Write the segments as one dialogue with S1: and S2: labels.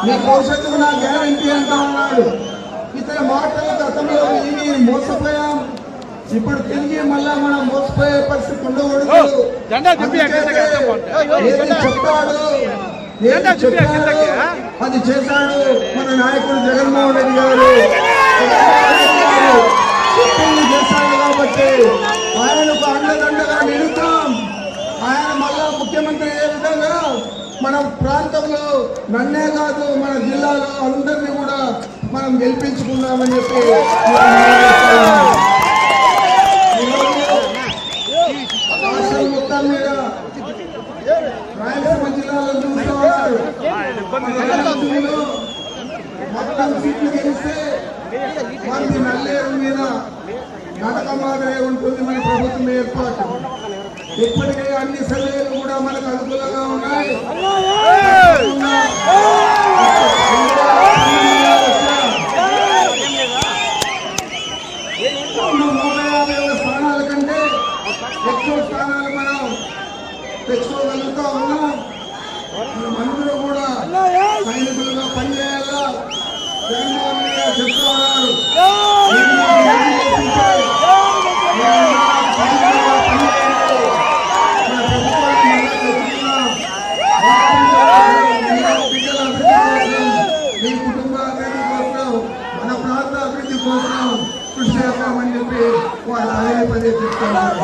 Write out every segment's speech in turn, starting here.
S1: మీ భవిష్యత్తుకు నా గ్యారంటీ అంటా ఉన్నాడు. ఇతని మాటలు గతంలో విని మోసపోయాం. ఇప్పుడు తిరిగి మళ్ళా మనం మోసపోయే పరిస్థితి ఉండకూడదు. ఏది చెప్తాడు అది చేశాడు మన నాయకుడు జగన్మోహన్ రెడ్డి గారు. చేశాడు కాబట్టి ఆయనకు అండదండగా నిలుస్తాం. ఆయన మళ్ళా ముఖ్యమంత్రి అయ్యే విధంగా మన ప్రాంతంలో నన్నే కాదు మన జిల్లాలో అందరినీ కూడా మనం గెలిపించుకుందామని చెప్పి రాష్ట్రం మొత్తం మీద రాయలసీమ జిల్లాలో చూస్తూ ఉన్నారు. మొత్తం సీట్లు గెలిస్తే మనకి నల్లేరు మీద నాటకం మాదిరే ఉంటుంది మన ప్రభుత్వం ఏర్పాటు. ఇప్పటికే అన్ని సర్వేలు కూడా మనకు అనుకూలంగా ఉన్నాయి. 150 స్థానాల కంటే ఎక్కువ స్థానాలు మనం తెచ్చుకోగలుగుతా ఉన్నాం. మనమందరూ కూడా సైనికులుగా పనిచేయాలా. జగన్మోహన్ రెడ్డి గారు చెప్తా ఉన్నారు మీ కుటుంబ అభివృద్ధి కోసం మన ప్రాంత అభివృద్ధి కోసం కృషి చేస్తామని చెప్పి వాళ్ళు పదే చెప్తున్నారు.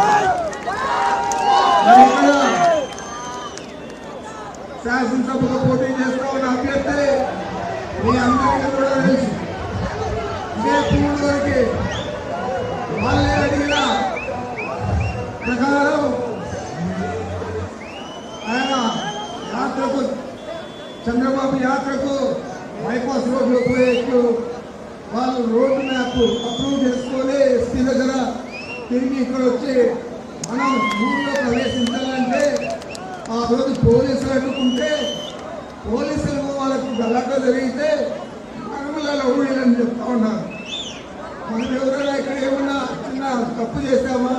S1: శాసనసభకు పోటీ చేస్తా ఉన్న అభ్యర్థి మీ అందరికీ కూడా తెలుసు. ఇదే పూర్తి వరకు వాళ్ళే అడిగిన ప్రకారం ఆయన యాత్రకు చంద్రబాబు యాత్రకు బైపాస్ రోడ్లో పోయేట్లు వాళ్ళు రోడ్డు మ్యాప్ అప్రూవ్ చేసుకొని ఎస్పీ దగ్గర తిరిగి ఇక్కడ వచ్చి మనం ఊళ్ళో ప్రవేశించాలంటే ఆ రోజు పోలీసులు అడ్డుకుంటే పోలీసులకు వాళ్ళకు గలాట జరిగితే మనమల్లా ఊళ్ళని చెప్తా ఉన్నారు. మనం ఎవరైనా ఇక్కడ ఏమన్నా చిన్న తప్పు చేశామా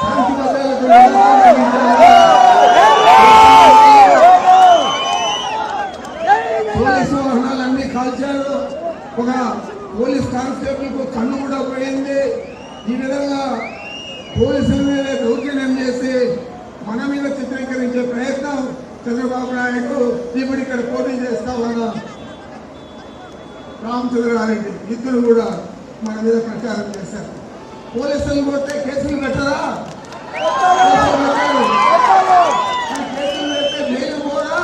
S1: శాంతి భద్రతలకు పోలీసు వాహనాలన్నీ కాల్చారు. ఒక పోలీస్ కానిస్టేబుల్ కు కన్ను కూడా పోయింది. ఈ విధంగా పోలీసుల మీద దౌర్జన్యం చేసి మన మీద చిత్రీకరించే ప్రయత్నం చంద్రబాబు నాయుడు ఇప్పుడు ఇక్కడ పోటీ చేస్తా ఉన్న రామచంద్రారెడ్డి ఇద్దరు కూడా మన మీద ప్రచారం చేశారు. పోలీసులు కొడితే కేసులు పెట్టరా? కేసులు పెడితే జైలు పోరా?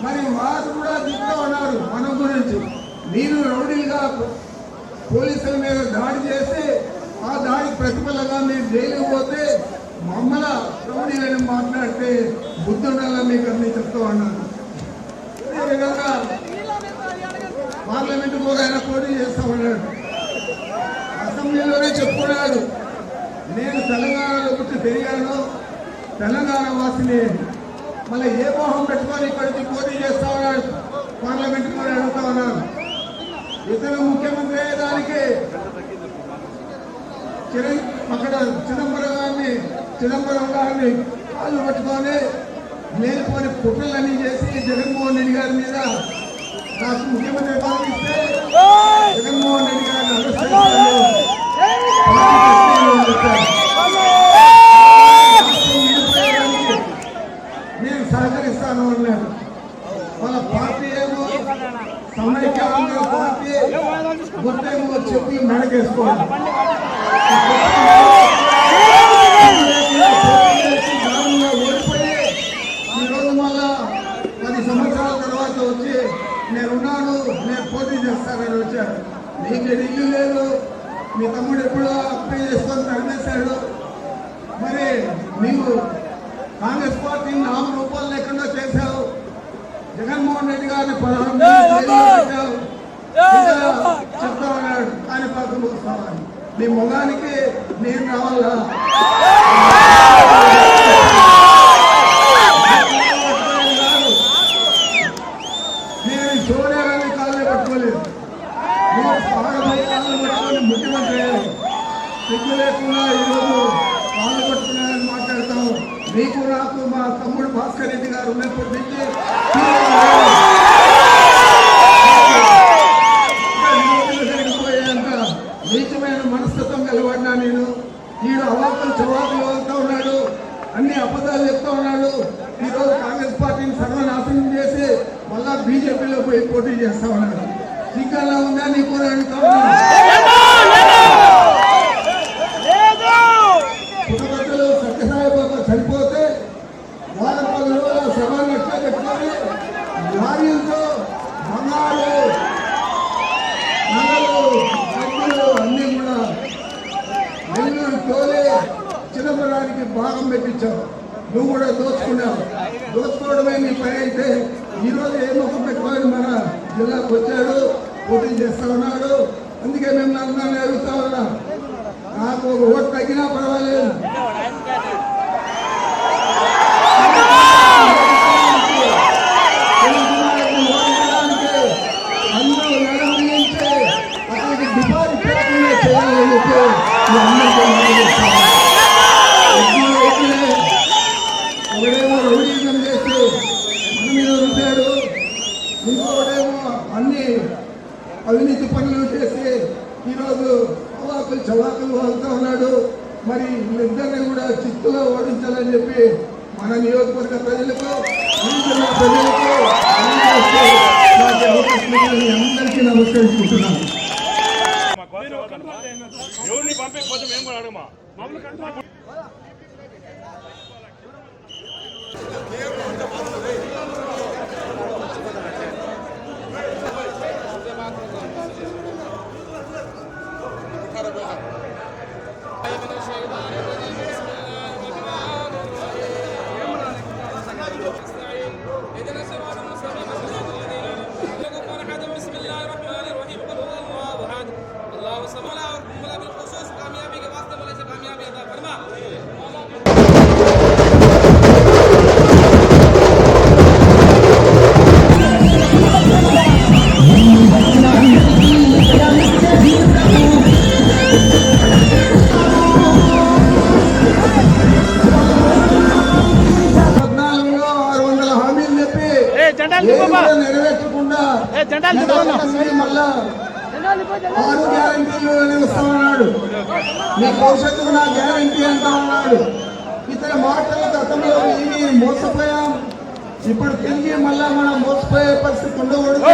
S1: మరి వారు కూడా దిగుతూ ఉన్నారు మన గురించి. మీరు రౌడీలుగా పోలీసుల మీద దాడి చేసి ఆ దాడికి ప్రతిఫలంగా మీరు జైలుకు పోతే మమ్మల్ని రౌడీలని మాట్లాడితే బుద్ధి ఉండాలని మీకు అన్ని చెప్తూ ఉన్నాను. అదేవిధంగా పార్లమెంటు కూడా ఆయన పోటీ చేస్తా ఉన్నాడు. అసెంబ్లీలోనే చెప్పుకున్నాడు, నేను తెలంగాణలో పుట్టి పెరిగాను, తెలంగాణ వాసిని. మళ్ళీ ఏ మోహం పెట్టుకొని ఇక్కడికి పోటీ చేస్తా ఉన్నాడు. పార్లమెంట్ కూడా అడుగుతా ఉన్నాను. ఇతను ముఖ్యమంత్రి అయ్యేదానికి అక్కడ చిదంబరం గారిని కాళ్ళు పట్టుకొని లేనిపోని కుట్రలన్నీ చేసి జగన్మోహన్ రెడ్డి గారి మీద నాకు ముఖ్యమంత్రి భావిస్తే జగన్మోహన్ రెడ్డి గారిని నేను సహకరిస్తాను అన్నాడు. వాళ్ళ పార్టీ ఏమో సమైక్య ఆంధ్ర పార్టీ గుర్తేమో చెప్పి మెడకేసుకోవాలి. ఓడిపోయి ఈరోజు మళ్ళా 10 సంవత్సరాల తర్వాత వచ్చి నేనున్నాను, నేను పోటీ చేస్తానని వచ్చాడు. నీకు ఇల్లు లేదు, మీ తమ్ముడు ఎప్పుడో అప్లై చేసుకొని తరిమేశాడు. మరి నీవు కాంగ్రెస్ పార్టీని నామరూపాలు లేకుండా చేశావు. జగన్మోహన్ రెడ్డి గారిని 16 చెప్తా ఉన్నాడు ఆయన పక్కన వస్తామని. నీ మొగానికి నేను రావాలా? నేను చూడాలని కాళ్ళే పట్టుకోలేదు. నువ్వు కాళ్ళు పట్టుకొని ముఖ్యమంత్రి అయ్యారు. సిగ్గు లేకుండా ఈరోజు కాళ్ళు పట్టుకున్నారని మాట్లాడతాము. నీకు నాకు మా తమ్ముడు భాస్కర్ రెడ్డి గారు ఉన్నప్పటి నుంచి బీజేపీలో పోయి పోటీ చేస్తా ఉన్నాడు. సిగ్గాలా ఉందా నీకు అని అడుగుతా పుట్టపక్కలు సత్యసాయి బాబా చనిపోతే వారం 10 రోజుల సభ లక్ష పెట్టుకొని లారీలతో బంగారు నగలు డబ్బులు అన్ని కూడా నెల్లూరు తోలే చిదంబరానికి భాగం పెట్టించావు. నువ్వు కూడా దోచుకున్నావు. దోచుకోవడమే నీ పని అయితే ఈరోజు ఏ ముఖం పెట్టుకొని మన జిల్లాకు వచ్చాడు, పోటీ చేస్తా ఉన్నాడు. అందుకే మేము అందరినీ అడుగుతా ఉన్నాం, నాకు ఒక ఓటు తగ్గినా పర్వాలేదు, అందరూ నడవలించే అతనికి డిపాజిట్ లేకుండా చేయాలని చెప్పి ఒకడేమో రౌడీజం చేస్తూ మన మీద ఉంటాడు, ఇంకోడేమో అన్ని అవినీతి పనులు చేసి ఈరోజు అవాకులు చవాకులు వాగుతూ ఉన్నాడు. మరి వీళ్ళిద్దరిని కూడా చిత్తులో ఓడించాలని చెప్పి మన నియోజకవర్గ ప్రజలకు, ఈ జిల్లా ప్రజలకు అందరికీ నమస్కరించుకుంటున్నాను.
S2: ఎవరిని పంపించకపోతే మేము కూడా అడగమా.
S1: నెరవేర్చకుండా మళ్ళా 6 గ్యారంటీలు వస్తా ఉన్నాడు. మీ భవిష్యత్తుకు నా గ్యారంటీ అంటా ఉన్నాడు. ఇతర మాటలు గతంలో విని మోసపోయాం. ఇప్పుడు తిరిగి మళ్ళా మనం మోసపోయే పరిస్థితి ఉండకూడదు.